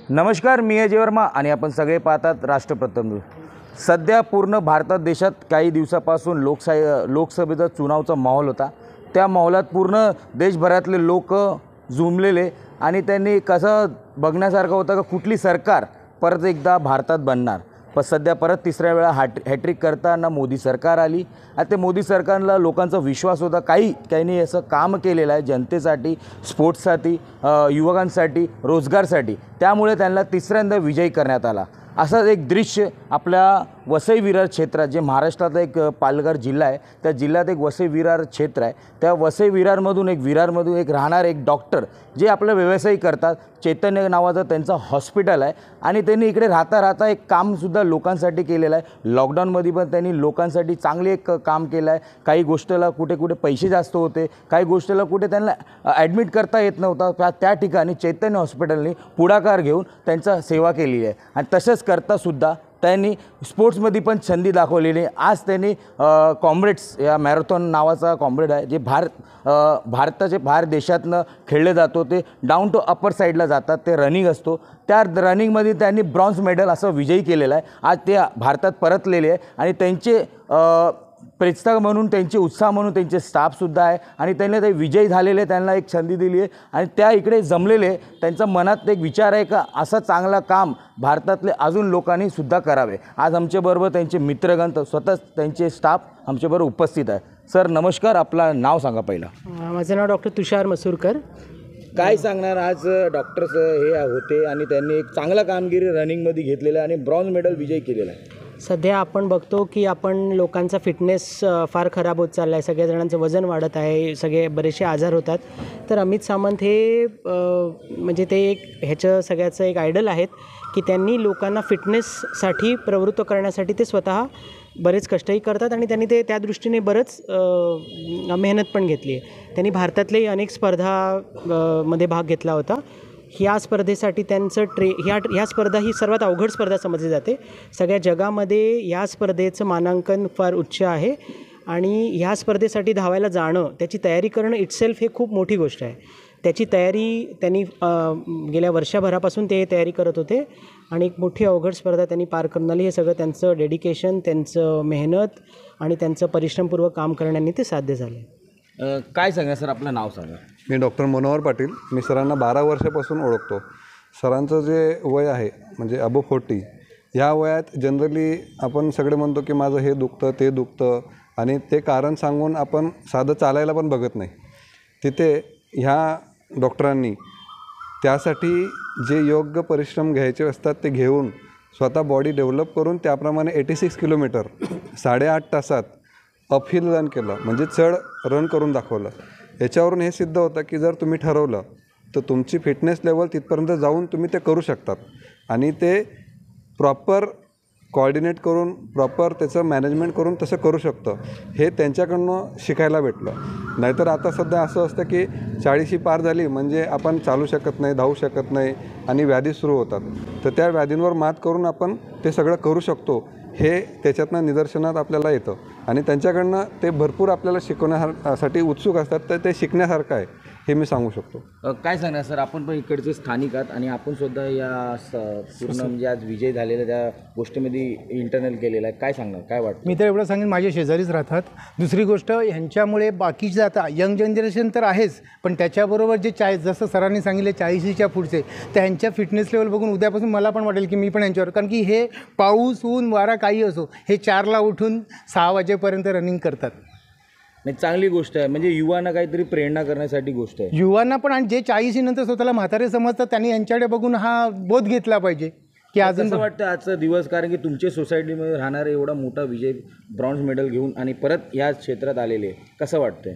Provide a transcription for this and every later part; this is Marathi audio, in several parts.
नमस्कार, मी अजय वर्मा आणि आपण सगळे पाहतात राष्ट्रप्रथम. सध्या पूर्ण भारतात देशात काही दिवसापासून लोकसभेचा चुनावचा माहोल होता. त्या माहोलात पूर्ण देशभरातले लोक झुमलेले आणि त्यांनी कसं बघण्यासारखं होतं का कुठली सरकार परत एकदा भारतात बनणार. पण सध्या परत तिसऱ्या वेळा हॅट्रिक करताना मोदी सरकार आली आणि ते मोदी सरकारला लोकांचा विश्वास होता. काही असं काम केलेलं आहे जनतेसाठी, स्पोर्ट्ससाठी, युवकांसाठी, रोजगारसाठी. त्यामुळे त्यांना तिसऱ्यांदा विजयी करण्यात आला. असंच एक दृश्य आपल्या वसई विरार क्षेत्रात, जे महाराष्ट्रातला एक पालघर जिल्हा आहे, त्या जिल्ह्यात एक वसई विरार क्षेत्र आहे. त्या वसई विरारमधून एक राहणार एक डॉक्टर जे आपलं व्यवसाय करतात. चैतन्य नावाचं त्यांचं हॉस्पिटल आहे आणि त्यांनी इकडे राहता एक कामसुद्धा लोकांसाठी केलेलं आहे. लॉकडाऊनमध्ये पण त्यांनी लोकांसाठी चांगले एक काम केलं आहे. काही गोष्टीला कुठे पैसे जास्त होते, काही गोष्टीला कुठे त्यांना ॲडमिट करता येत नव्हता. त्या ठिकाणी चैतन्य हॉस्पिटलने पुढाकार घेऊन त्यांचा सेवा केलेली आहे. आणि तसंच करतासुद्धा त्यांनी स्पोर्ट्समध्ये पण संधी दाखवलेली. आज त्यांनी कॉम्रेड्स या मॅरेथॉन नावाचा कॉम्रेड आहे, जे भारताचे बाहेर देशातनं खेळले जातो. ते डाऊन टू अपर साईडला जातात, ते रनिंग असतो. त्या रनिंगमध्ये त्यांनी ब्रॉन्झ मेडल असं विजयी केलेलं आहे. आज ते भारतात परतलेले आहे आणि त्यांचे प्रेक्षक म्हणून, त्यांचे उत्साह म्हणून त्यांचे स्टाफसुद्धा आहे आणि त्यांनी ते विजयी झालेले, त्यांना एक संधी दिली आहे आणि त्या इकडे जमलेले. त्यांच्या मनात एक विचार आहे का असं चांगलं काम भारतातले अजून लोकांनी सुद्धा करावे. आज आमच्याबरोबर त्यांचे मित्रगण, स्वतः त्यांचे स्टाफ आमच्याबरोबर उपस्थित आहे. सर नमस्कार, आपलं नाव सांगा पहिला. माझं नाव डॉक्टर तुषार मसूरकर. काय सांगणार, आज डॉक्टर्स हे होते आणि त्यांनी एक चांगला कामगिरी रनिंगमध्ये घेतलेलं आहे आणि ब्रॉन्झ मेडल विजयी केलेलं आहे. सध्या आपण बघतो की लोकांचा फिटनेस फार खराब होत चालला आहे. सगळ्या जणांचं वजन वाढत आहे, सगळे बरेचसे आजार होतात. तर अमित सावंत हे म्हणजे ते ह्याचं सगळ्याचं एक आयडल आहेत की त्यांनी लोकांना फिटनेससाठी प्रवृत्त करण्यासाठी ते स्वतः बरेच कष्टही करतात आणि त्यांनी ते त्या दृष्टीने बरंच मेहनत पण घेतली आहे. त्यांनी भारतातलेही अनेक स्पर्धामध्ये भाग घेतला होता. ह्या स्पर्धेसाठी त्यांचं ह्या स्पर्धा ही सर्वात अवघड स्पर्धा समजली जाते. सगळ्या जगामध्ये ह्या स्पर्धेचं मानांकन फार उच्च आहे आणि ह्या स्पर्धेसाठी धावायला जाणं, त्याची तयारी करणं इटसेल्फ हे खूप मोठी गोष्ट आहे. त्याची तयारी त्यांनी गेल्या वर्षभरापासून ते तयारी करत होते आणि एक मोठी अवघड स्पर्धा त्यांनी पार करून आली. हे सगळं त्यांचं डेडिकेशन, त्यांचं मेहनत आणि त्यांचं परिश्रमपूर्वक काम करण्याने ते साध्य झालं. काय सांगा सर, आपलं नाव सांगा. मी डॉक्टर मनोहर पाटील. मी सरांना 12 वर्षापासून ओळखतो. सरांचं जे वय आहे म्हणजे अबो 40, ह्या वयात जनरली आपण सगळे म्हणतो की माझं हे दुखतं ते दुखतं आणि ते कारण सांगून आपण साधं चालायला पण बघत नाही. तिथे ह्या डॉक्टरांनी त्यासाठी जे योग्य परिश्रम घ्यायचे असतात ते घेऊन स्वतः बॉडी डेव्हलप करून त्याप्रमाणे 86 किलोमीटर 8.5 तासात अपहिल रन केलं, म्हणजे चढ रन करून दाखवलं. याच्यावरून हे सिद्ध होतं की जर तुम्ही ठरवलं तर तुमची फिटनेस लेवल तिथपर्यंत जाऊन तुम्ही ते करू शकतात आणि ते प्रॉपर कोऑर्डिनेट करून, प्रॉपर त्याचं मॅनेजमेंट करून तसं करू शकतं. हे त्यांच्याकडनं शिकायला भेटलं. नाहीतर आता सध्या असं असतं की 40 पार झाली म्हणजे आपण चालू शकत नाही, धावू शकत नाही आणि व्याधी सुरू होतात. तर त्या व्याधींवर मात करून आपण ते सगळं करू शकतो, हे त्याच्यातनं निदर्शनात आपल्याला येतं आणि त्यांच्याकडनं ते भरपूर आपल्याला शिकवण्यासाठी उत्सुक असतात. तर ते शिकण्यासारखं आहे हे मी सांगू शकतो. काय सांगणार सर, आपण पण इकडचे स्थानिक आहात आणि आपण सुद्धा या पूर्ण म्हणजे आज विजय झालेल्या त्या गोष्टीमध्ये इंटरनल केलेला आहे. काय सांगणार, काय वाटतं? मी तर एवढं सांगेन, माझ्या शेजारीच राहतात. दुसरी गोष्ट, ह्यांच्यामुळे बाकीचे आता यंग जनरेशन तर आहेच, पण त्याच्याबरोबर जे जसं सरांनी सांगितले 40च्या पुढचे, त्यांच्या फिटनेस लेवल बघून उद्यापासून मला पण वाटेल की मी पण यांच्यावर, कारण की हे पाऊस, ऊन, वारा काही असो, हे 4ला उठून 6 वाजेपर्यंत रनिंग करतात. नाही, चांगली गोष्ट आहे. म्हणजे युवांना काहीतरी प्रेरणा करण्यासाठी गोष्ट आहे. युवांना पण, आणि जे 40 नंतर स्वतःला म्हातारे समजतात त्यांनी यांच्याकडे बघून हा बोध घेतला पाहिजे की अजून असं वाटतं आजचा दिवस, कारण की तुमच्या सोसायटीमध्ये राहणारा एवढा मोठा विजय, ब्रॉन्झ मेडल घेऊन आणि परत या क्षेत्रात आलेले, कसं वाटतंय?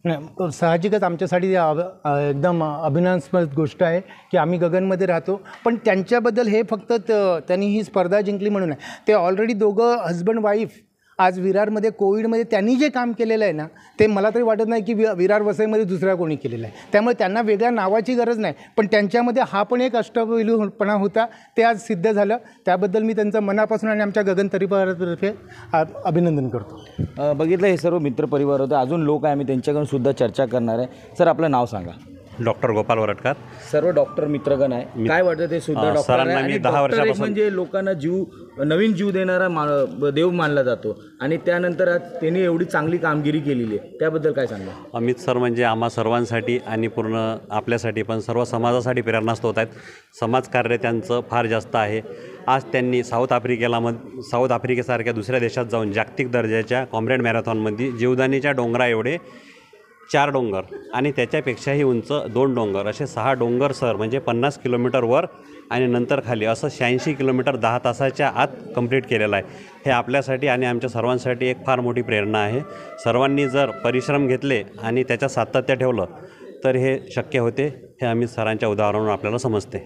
नाही, साहजिकच आमच्यासाठी एकदम अभिमानास्पद गोष्ट आहे की आम्ही गगनमध्ये राहतो. पण त्यांच्याबद्दल हे फक्त त्यांनी ही स्पर्धा जिंकली म्हणून आहे. ते ऑलरेडी दोघं हजबंड वाईफ आज विरारमध्ये कोविडमध्ये त्यांनी जे काम केलेलं आहे ना, ते मला तरी वाटत नाही की विरार वसईमध्ये दुसऱ्या कोणी केलेलं आहे. त्यामुळे त्यांना वेगळ्या नावाची गरज नाही, पण त्यांच्यामध्ये हा पण एक अष्टपैलूपणा होता, ते आज सिद्ध झालं. त्याबद्दल मी त्यांचं मनापासून आणि आमच्या गगन परिवारातर्फे अभिनंदन करतो. बघितलं, हे सर्व मित्रपरिवार होते. अजून लोक आहे, आम्ही त्यांच्याकडून सुद्धा चर्चा करणार आहे. सर आपलं नाव सांगा. डॉक्टर गोपाल वरटकर. सर्व डॉक्टर मित्रगण आहे. काय वाटतं ते सुद्धा डॉक्टर आहे सरांना मी आणि 10 डॉक्टर एक वर्षापासून म्हणजे लोकांना नवीन जीव देणारा देव मानला जातो आणि त्यानंतर आज त्यांनी एवढी चांगली कामगिरी केलेली आहे, त्याबद्दल काय सांगा? अमित सर म्हणजे आम्हा सर्वांसाठी आणि पूर्ण आपल्यासाठी पण सर्व समाजासाठी प्रेरणास्त्रोत आहेत. समाजकार्य त्यांचं फार जास्त आहे. आज त्यांनी साऊथ आफ्रिकेसारख्या दुसऱ्या देशात जाऊन जागतिक दर्जाच्या कॉम्रेड मॅरेथॉनमध्ये जीवदानीच्या डोंगरा एवढे 4 डोंगर आणि त्याच्यापेक्षाही उंच 2 डोंगर असे 6 डोंगर सर म्हणजे 50 किलोमीटर वर आणि नंतर खाली असं 86 किलोमीटर 10 तासाच्या आत कंप्लीट केलेलं आहे. हे आपल्यासाठी आणि आमच्या सर्वांसाठी एक फार मोठी प्रेरणा आहे. सर्वांनी जर परिश्रम घेतले आणि त्याच्यात सातत्य ठेवलं तर हे शक्य होते. हे अमित सरांच्या उदाहरणावरून आपल्याला समजते.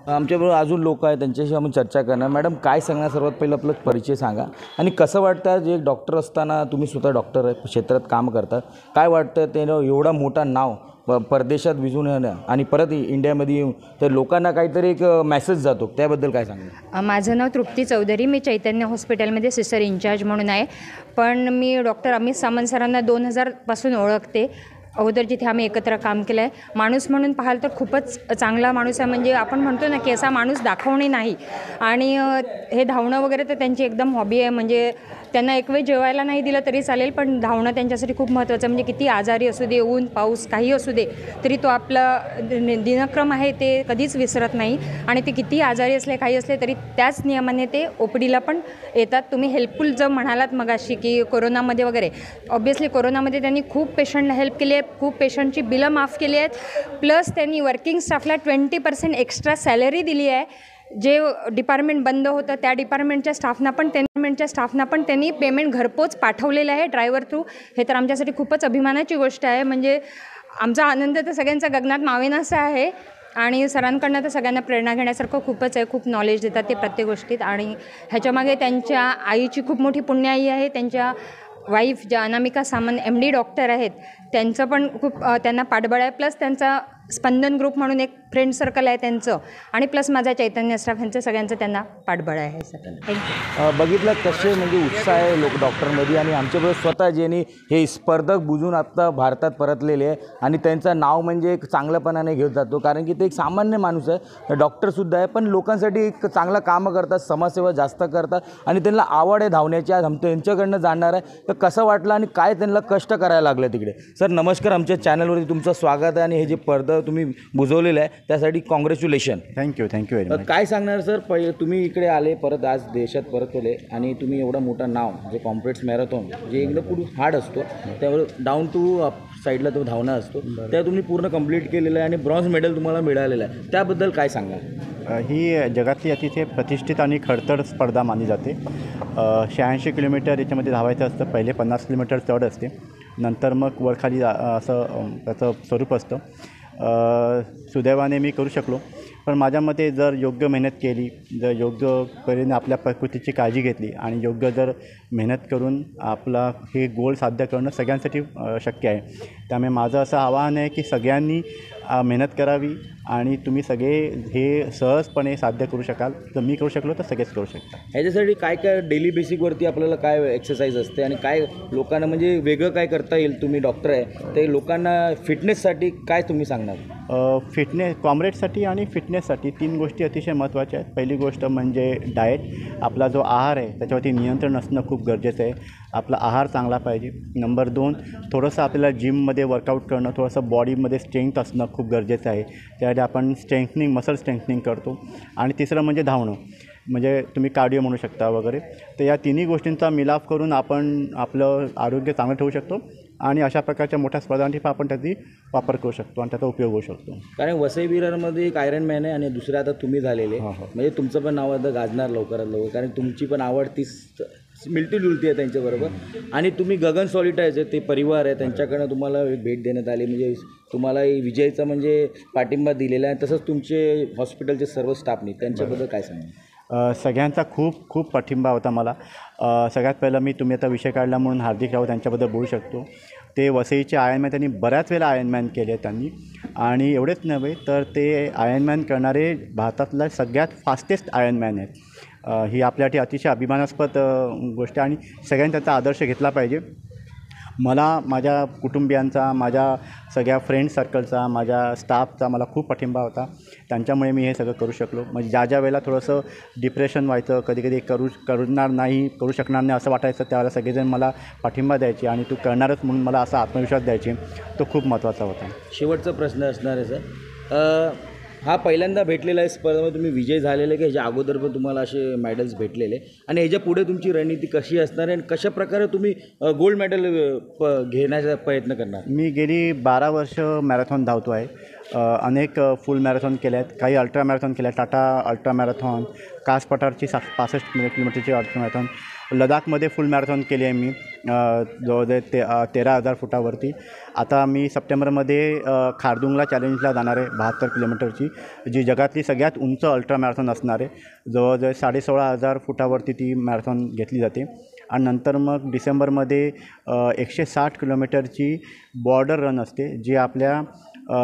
आमच्याबरोबर अजून लोक आहेत, त्यांच्याशी आपण चर्चा करणार. मॅडम, काय सांगणार? सर्वात पहिलं आपलं परिचय सांगा आणि कसं वाटतं जे डॉक्टर असताना तुम्ही स्वतः डॉक्टर आहे, क्षेत्रात काम करतात, काय वाटतं ते एवढा मोठा नाव परदेशात विजून येणं आणि परत इंडियामध्ये येऊन तर लोकांना काहीतरी एक मेसेज जातो, त्याबद्दल काय सांगणार? माझं नाव तृप्ती चौधरी. मी चैतन्य हॉस्पिटलमध्ये सिस्टर इंचार्ज म्हणून आहे. पण मी डॉक्टर अमित सामंत सरांना 2000पासून ओळखते. अगोदर जिथे आम्ही एकत्र काम केलं आहे. माणूस म्हणून पाहाल तर खूपच चांगला माणूस आहे. म्हणजे आपण म्हणतो ना की असा माणूस दाखवणे नाही. आणि हे धावणं वगैरे तर त्यांची एकदम हॉबी आहे. म्हणजे त्यांना एक वेळ जेवायला नाही दिलं तरी चालेल, पण धावणं त्यांच्यासाठी खूप महत्त्वाचं. म्हणजे किती आजारी असू दे, ऊन पाऊस काही असू दे, तरी तो आपला दिनक्रम आहे ते कधीच विसरत नाही. आणि ते किती आजारी असले काही असले तरी त्याच नियमाने ते OPDला पण येतात. तुम्ही हेल्पफुल जर म्हणालात मगाशी की कोरोनामध्ये वगैरे, ऑब्व्हियसली कोरोनामध्ये त्यांनी खूप पेशंटला हेल्प केली आहे. खूप पेशंटची बिलं माफ केली आहेत. प्लस त्यांनी वर्किंग स्टाफला 20% एक्स्ट्रा सॅलरी दिली आहे. जे डिपार्टमेंट बंद होतं त्या डिपार्टमेंटच्या स्टाफना पण त्यांनी पेमेंट घरपोच पाठवलेलं आहे ड्रायव्हर थ्रू. हे तर आमच्यासाठी खूपच अभिमानाची गोष्ट आहे. म्हणजे आमचा आनंद तर सगळ्यांचा गगनात मावेनासा आहे. आणि सरांकडनं तर सगळ्यांना प्रेरणा घेण्यासारखं खूपच आहे. खूप नॉलेज देतात ते प्रत्येक गोष्टीत. आणि ह्याच्यामागे त्यांच्या आईची खूप मोठी पुण्याई आहे. त्यांच्या वाईफ ज्या अनामिका सामंत MD डॉक्टर आहेत, त्यांचं पण खूप त्यांना पाठबळ आहे. प्लस त्यांचा स्पंदन ग्रुप म्हणून एक फ्रेंड सर्कल आहे त्यांचं, आणि प्लस माझा चैतन्य स्टाफ ह्यांचं सगळ्यांचं त्यांना पाठबळ आहे सगळं. थँक्यू. बघितलं कसे म्हणजे उत्साह आहे लोक डॉक्टरमध्ये आणि आमच्याबरोबर स्वतः ज्यांनी हे स्पर्धक बुजून आत्ता भारतात परतलेले आहे आणि त्यांचं नाव म्हणजे एक चांगल्यापणाने घेत जातो, कारण की ते एक सामान्य माणूस आहे, डॉक्टरसुद्धा आहे, पण लोकांसाठी एक चांगलं कामं करतात, समाजसेवा जास्त करतात आणि त्यांना आवड आहे धावण्याची. आज त्यांच्याकडनं जाणणार आहे तर कसं वाटलं आणि काय त्यांना कष्ट करायला लागलं तिकडे. सर नमस्कार, आमच्या चॅनलवरती तुमचं स्वागत आहे आणि हे जे पडदा तुम्ही बुजवलेलं आहे त्यासाठी कॉंग्रॅच्युलेशन. Thank you very much. काय सांगणार सर? तुम्ही इकडे आले परत, आज देशात परतले आणि तुम्ही एवढं मोठं नाव जे कॉम्प्रेट्स मॅरेथॉन जे एकदम पूर्ण हार्ड असतो, त्यावर डाऊन टू साईडला तो धावणं असतो, त्या तुम्ही पूर्ण कंप्लीट केलेलं आहे आणि ब्रॉन्झ मेडल तुम्हाला मिळालेलं आहे, त्याबद्दल काय सांगा? ही जगातली अतिशय प्रतिष्ठित आणि खडतर स्पर्धा मानली जाते. 86 किलोमीटर याच्यामध्ये धावायचं असतं. पहिले 50 किलोमीटर चढ असते, नंतर मग वरखाली असं त्याचं स्वरूप असतं. सुदैवाने मी करू शकलो. पण माझ्या मते जर योग्य मेहनत केली, जर योग्य परीने आपल्या प्रकृतीची काळजी घेतली आणि योग्य जर मेहनत करून आपला हे गोल साध्य करणं सगळ्यांसाठी शक्य आहे. त्यामुळे माझं असं आवाहन आहे की सगळ्यांनी मेहनत करावी आणि तुम्ही सगळे हे सहजपणे साध्य करू शकाल. जर मी करू शकलो तर सगळेच करू शकता. ह्याच्यासाठी काय काय डेली बेसिकवरती आपल्याला काय एक्सरसाइज असते आणि काय लोकांना म्हणजे वेगळं काय करता येईल? तुम्ही डॉक्टर आहे ते लोकांना फिटनेससाठी काय तुम्ही सांगणार? फिटनेस कॉम्रेडसाठी आणि फिटनेससाठी 3 गोष्टी अतिशय महत्त्वाच्या आहेत. पहिली गोष्ट म्हणजे डाएट. आपला जो आहार आहे त्याच्यावरती नियंत्रण असणं खूप गरजेचं आहे. आपला आहार चांगला पाहिजे. नंबर 2, थोडंसं आपल्याला जिममध्ये वर्कआउट करणं, थोडंसं बॉडीमध्ये स्ट्रेंथ असणं खूप गरजेचं आहे. त्यासाठी आपण मसल स्ट्रेंथनिंग करतो. आणि तिसरं म्हणजे धावणं, म्हणजे तुम्ही कार्डिओ म्हणू शकता वगैरे. तर या तिन्ही गोष्टींचा मिलाफ करून आपण आपलं आरोग्य चांगलं ठेवू शकतो आणि अशा प्रकारच्या मोठ्या स्पर्धांसाठी आपण त्याचा वापर करू शकतो आणि त्याचा उपयोग होऊ शकतो. कारण वसई विरारमध्ये एक आयरन मॅन आहे आणि दुसरं आता तुम्ही झालेले, म्हणजे तुमचं पण नाव आता गाजणार लवकरात लवकर, कारण तुमची पण आवड तीच मिळती जुळती आहे त्यांच्याबरोबर. आणि तुम्ही गगन सॉलिटायचे ते परिवार आहे त्यांच्याकडनं तुम्हाला भेट देण्यात आली, म्हणजे तुम्हाला विजयचा म्हणजे पाठिंबा दिलेला आहे. तसंच तुमचे हॉस्पिटलचे सर्व स्टाफनी, त्यांच्याबद्दल काय सांगा? सगळ्यांचा खूप खूप पाठिंबा होता मला. सगळ्यात पहिलं मी तुम्ही आता विषय काढला म्हणून हार्दिक राऊत त्यांच्याबद्दल बोलू शकतो. ते वसईचे आयर्नमॅन, त्यांनी बऱ्याच वेळा आयर्नमॅन केले त्यांनी. आणि एवढेच नव्हे तर ते आयर्नमॅन करणारे भारतातला सगळ्यात फास्टेस्ट आयर्नमॅन आहेत. ही आपल्यासाठी अतिशय अभिमानास्पद गोष्ट आहे आणि सगळ्यांनी त्याचा आदर्श घेतला पाहिजे. मला माझ्या कुटुंबियांचा, माझ्या सगळ्या फ्रेंड सर्कलचा, माझ्या स्टाफचा मला खूप पाठिंबा होता. त्यांच्यामुळे मी हे सगळं करू शकलो. म्हणजे ज्या वेळेला थोडंसं डिप्रेशन व्हायचं, कधी करू शकणार नाही असं वाटायचं, त्यावेळेला सगळेजण मला पाठिंबा द्यायचे आणि तू करणारच म्हणून मला असा आत्मविश्वास द्यायचे. तो खूप महत्त्वाचा होता. शेवटचा प्रश्न असणार आहे सर, हा पहिल्यांदा भेटलेला आहे स्पर्धेमध्ये तुम्ही विजय झालेले की ह्याच्या अगोदर पण तुम्हाला असे मेडल्स भेटलेले, आणि ह्याच्या पुढे तुमची रणनीती कशी असणार आहे आणि कशा प्रकारे तुम्ही गोल्ड मेडल घेण्याचा प्रयत्न करणार? मी गेली 12 वर्ष मॅरेथॉन धावतो आहे. अनेक फुल मॅरेथॉन केल्या आहेत, काही अल्ट्रा मॅरेथॉन केल्या, टाटा अल्ट्रा मॅरेथॉन, कास पठारची 65 किलोमीटरची अल्ट्रा मॅरेथॉन, लडाखमध्ये फुल मॅरेथॉन केली आहे मी जवळजवळ 13,000 फुटावरती. आता मी सप्टेंबरमध्ये खारदुंगला चॅलेंजला जाणार आहे 72 किलोमीटरची, जी जगातली सगळ्यात उंच अल्ट्रा मॅरेथॉन असणार आहे. जवळजवळ 16,500 फुटावरती ती मॅरेथॉन घेतली जाते. आणि नंतर मग डिसेंबरमध्ये 160 किलोमीटरची बॉर्डर रन असते, जी आपल्या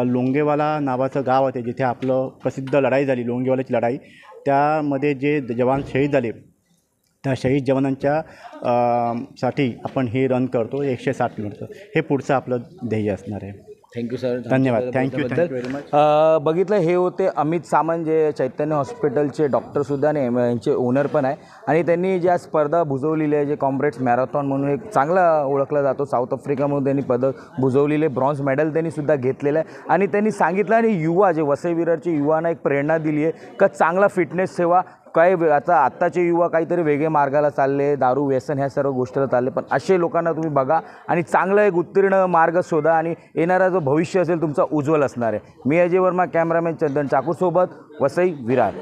लोंगेवाला नावाचं गाव आहे जिथे आपलं प्रसिद्ध लढाई झाली, लोंगेवालाची लढाई. त्यामध्ये जे जवान शहीद झाले, त्या शहीद जवानांच्या साठी आपण हे रन करतो 160 किलोमीटर. हे पुढचं आपलं ध्येय असणार आहे. Thank you sir. धन्यवाद. Thank you very much. बघितलं, हे होते अमित सामंत, जे चैतन्य हॉस्पिटलचे डॉक्टरसुद्धा आणि यांचे ओनर पण आहे, आणि त्यांनी ज्या स्पर्धा भुजवलेली आहे, जे कॉम्रेड्स मॅरेथॉन म्हणून एक चांगला ओळखला जातो, साऊथ आफ्रिकामधून त्यांनी पदक भुजवलेले, ब्रॉन्झ मेडल त्यांनी सुद्धा घेतलेलं आहे. आणि त्यांनी सांगितलं, आणि युवा जे वसई विरारचे युवांना एक प्रेरणा दिली आहे का चांगला फिटनेस ठेवा. काय आत्ताचे युवा काहीतरी वेगळे मार्गाला चालले, दारू व्यसन ह्या सर्व गोष्टीला चालले, पण असे लोकांना तुम्ही बघा आणि चांगला एक उत्तीर्ण मार्ग शोधा, आणि येणारा जो भविष्य असेल तुमचा उज्ज्वल असणार आहे. मी अजय वर्मा, कॅमेरामॅन चंदन चाकूरसोबत, वसई विरार.